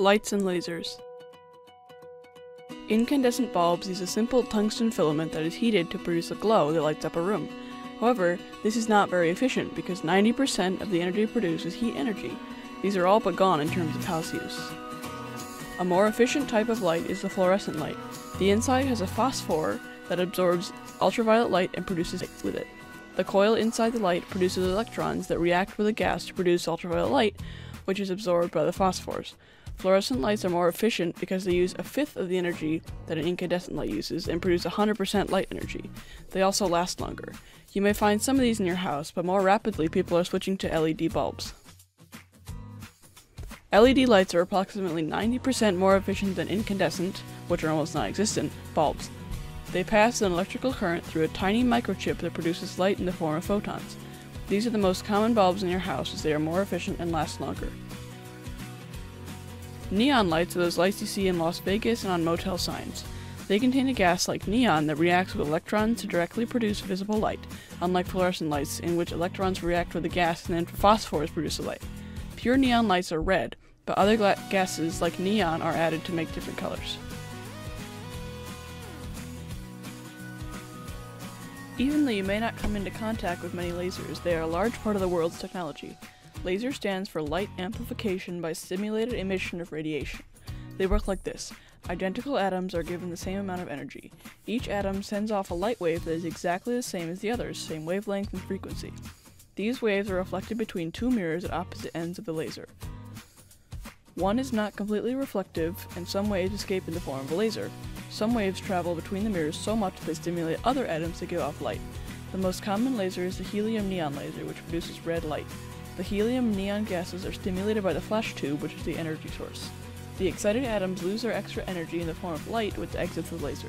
Lights and lasers. Incandescent bulbs use a simple tungsten filament that is heated to produce a glow that lights up a room. However, this is not very efficient because 90% of the energy produced is heat energy. These are all but gone in terms of house use. A more efficient type of light is the fluorescent light. The inside has a phosphor that absorbs ultraviolet light and produces light with it. The coil inside the light produces electrons that react with a gas to produce ultraviolet light, which is absorbed by the phosphors. Fluorescent lights are more efficient because they use a fifth of the energy that an incandescent light uses and produce 100% light energy. They also last longer. You may find some of these in your house, but more rapidly people are switching to LED bulbs. LED lights are approximately 90% more efficient than incandescent, which are almost non-existent, bulbs. They pass an electrical current through a tiny microchip that produces light in the form of photons. These are the most common bulbs in your house as they are more efficient and last longer. Neon lights are those lights you see in Las Vegas and on motel signs. They contain a gas like neon that reacts with electrons to directly produce visible light, unlike fluorescent lights in which electrons react with the gas and then phosphors produce a light. Pure neon lights are red, but other gases like neon are added to make different colors. Even though you may not come into contact with many lasers, they are a large part of the world's technology. Laser stands for light amplification by stimulated emission of radiation. They work like this. Identical atoms are given the same amount of energy. Each atom sends off a light wave that is exactly the same as the others, same wavelength and frequency. These waves are reflected between two mirrors at opposite ends of the laser. One is not completely reflective, and some waves escape in the form of a laser. Some waves travel between the mirrors so much that they stimulate other atoms to give off light. The most common laser is the helium neon laser, which produces red light. The helium neon gases are stimulated by the flash tube, which is the energy source. The excited atoms lose their extra energy in the form of light, which exits the laser.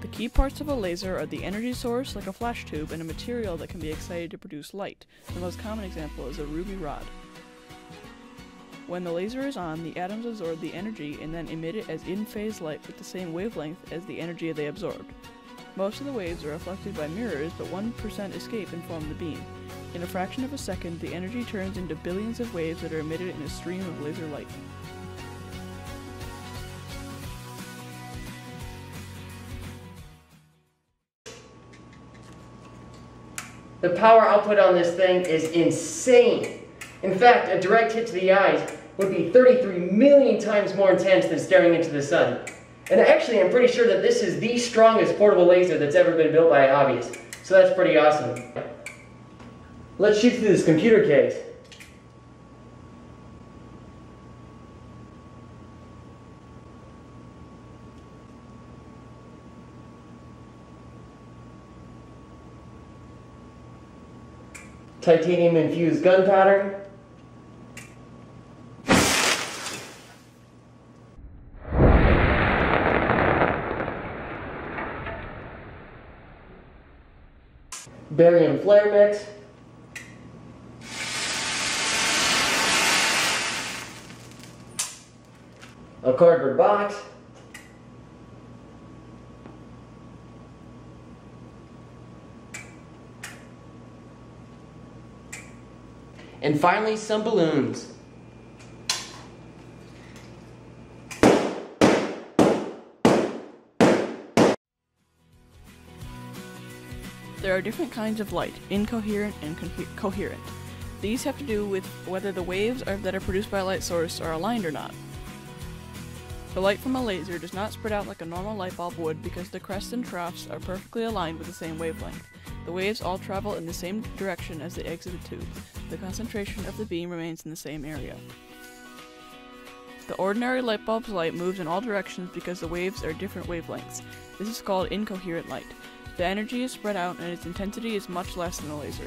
The key parts of a laser are the energy source, like a flash tube, and a material that can be excited to produce light. The most common example is a ruby rod. When the laser is on, the atoms absorb the energy and then emit it as in-phase light with the same wavelength as the energy they absorbed. Most of the waves are reflected by mirrors, but 1% escape and form the beam. In a fraction of a second, the energy turns into billions of waves that are emitted in a stream of laser light. The power output on this thing is insane. In fact, a direct hit to the eyes would be 33 million times more intense than staring into the sun. And actually, I'm pretty sure that this is the strongest portable laser that's ever been built by a hobbyist. So that's pretty awesome. Let's shoot through this computer case. Titanium infused gunpowder. Barium flare mix. A cardboard box. And finally, some balloons. There are different kinds of light, incoherent and coherent. These have to do with whether the waves that are produced by a light source are aligned or not. The light from a laser does not spread out like a normal light bulb would because the crests and troughs are perfectly aligned with the same wavelength. The waves all travel in the same direction as they exit the tube. The concentration of the beam remains in the same area. The ordinary light bulb's light moves in all directions because the waves are different wavelengths. This is called incoherent light. The energy is spread out and its intensity is much less than a laser.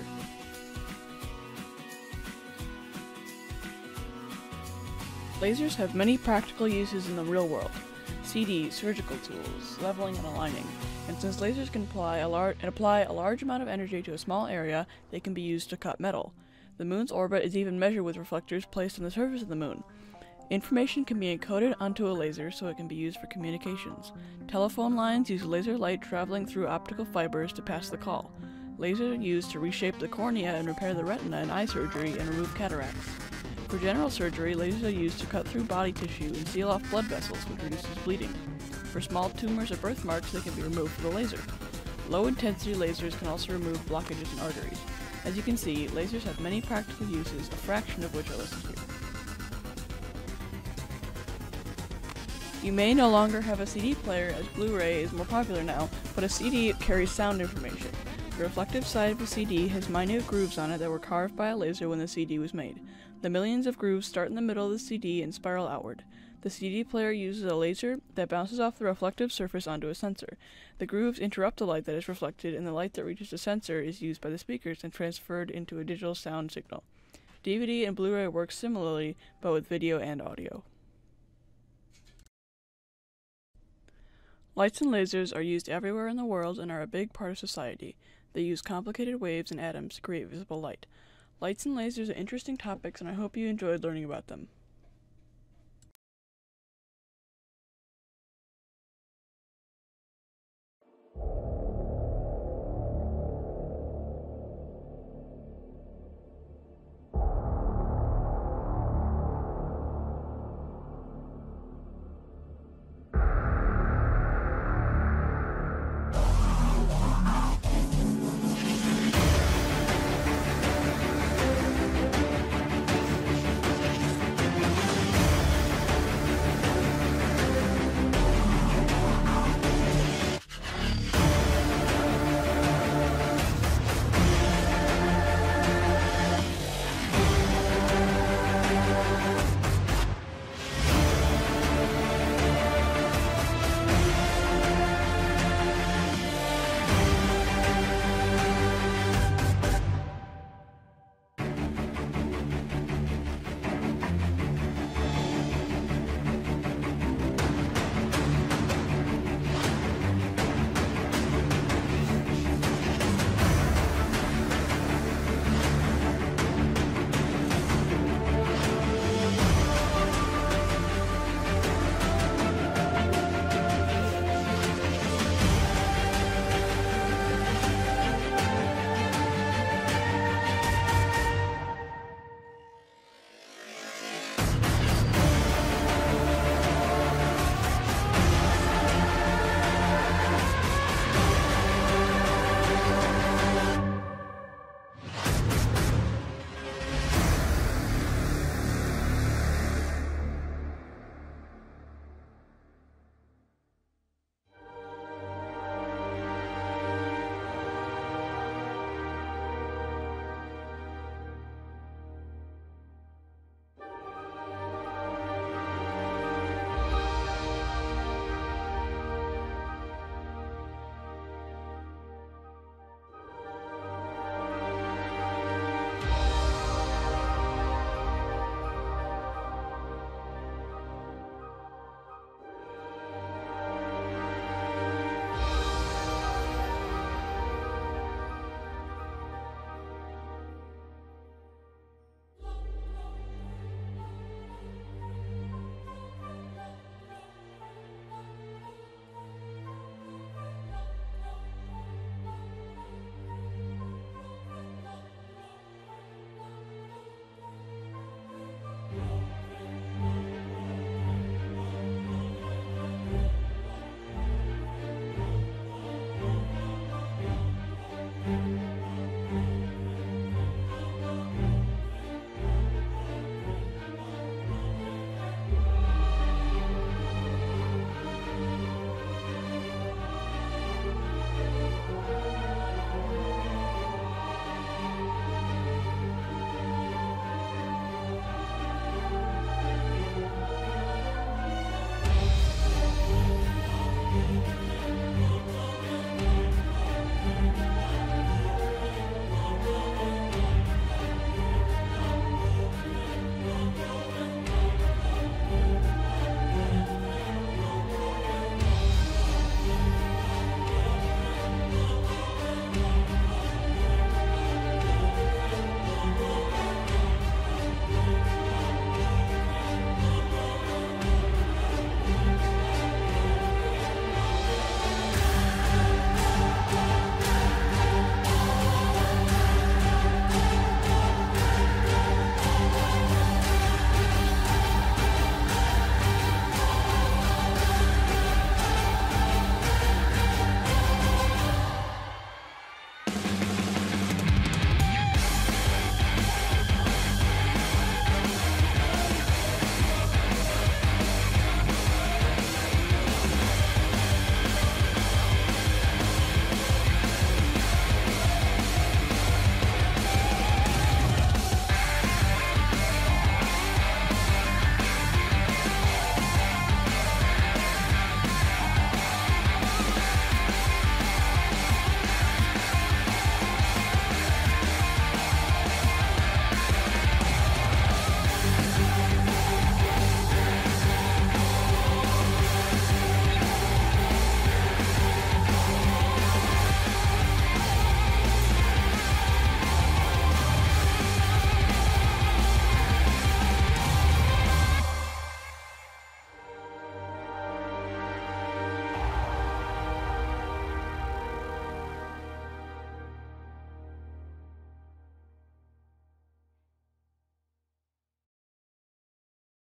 Lasers have many practical uses in the real world. CDs, surgical tools, leveling and aligning. And since lasers can apply a large amount of energy to a small area, they can be used to cut metal. The moon's orbit is even measured with reflectors placed on the surface of the moon. Information can be encoded onto a laser so it can be used for communications. Telephone lines use laser light traveling through optical fibers to pass the call. Lasers are used to reshape the cornea and repair the retina in eye surgery and remove cataracts. For general surgery, lasers are used to cut through body tissue and seal off blood vessels, which reduces bleeding. For small tumors or birthmarks, they can be removed with a laser. Low-intensity lasers can also remove blockages in arteries. As you can see, lasers have many practical uses, a fraction of which are listed here. You may no longer have a CD player, as Blu-ray is more popular now, but a CD carries sound information. The reflective side of a CD has minute grooves on it that were carved by a laser when the CD was made. The millions of grooves start in the middle of the CD and spiral outward. The CD player uses a laser that bounces off the reflective surface onto a sensor. The grooves interrupt the light that is reflected, and the light that reaches the sensor is used by the speakers and transferred into a digital sound signal. DVD and Blu-ray work similarly, but with video and audio. Lights and lasers are used everywhere in the world and are a big part of society. They use complicated waves and atoms to create visible light. Lights and lasers are interesting topics, and I hope you enjoyed learning about them.